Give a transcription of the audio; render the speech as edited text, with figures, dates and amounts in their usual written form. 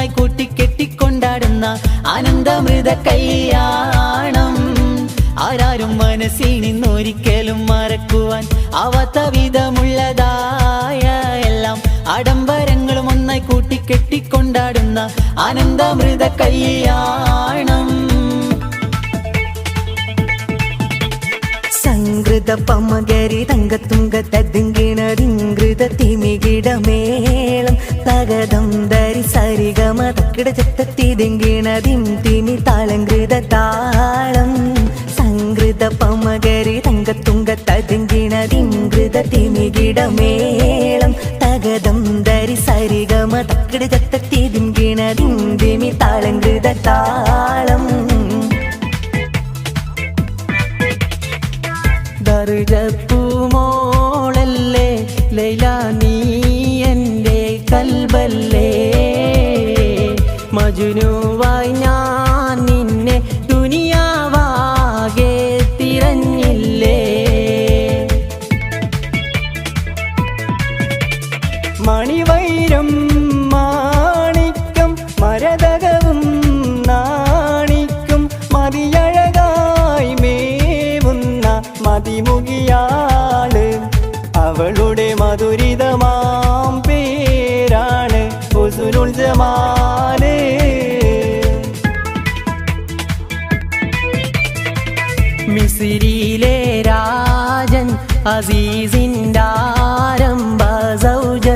ഒന്നായി കൂട്ടിക്കെട്ടിക്കൊണ്ടാടുന്ന ആനന്ദമൃത കല്യാണം. ആരാരും മനസ്സിൽ നിന്നൊരിക്കലും മറക്കുവാൻ ആവാത്ത വിധമുള്ളതായ എല്ലാം ആഡംബരങ്ങളും ഒന്നായി കൂട്ടിക്കെട്ടിക്കൊണ്ടാടുന്ന ആനന്ദമൃത കല്യാണം. സംഗൃത പമകരി തങ്കത്തുങ്ക തദ്ദിങ്കിണതിങ്കൃത തിമികിടമേളം തകതം ധരി സരിഗമ തക്കിട ചത്തത്തിതിങ്കിണതിം തിമി താളങ്കൃത താളം. സംഗൃത പമകരി തങ്കത്തുങ്ക തദ്ദിങ്കിണതിങ്കൃത തിമികിടമേളം തകതം ധരി സരിഗമ തക്കിട ചത്തത്തിതിങ്കിണതിം തിമി താളങ്കൃത താളം. ദർജപ്പൂമോളല്ലേ ലൈല നീ എൻ്റെ കൽബല്ലേ, മജ്നുവായി ഞാൻ നിന്നെ ദുനിയാവാകെ തിരഞ്ഞില്ലേ. മണിവൈരം മാണിക്കം മരതകവും നാണിക്കും മതിയഴകായി മേവുന്ന മതിമുകിയാള്, അവളുടെ മധുരിതമാം പേരാണ് ഹുസ്നുൽ ജമാല്. മിസ്രിയിലെ രാജൻ അസീസിൻ്റെ ആരംഭ സൗജ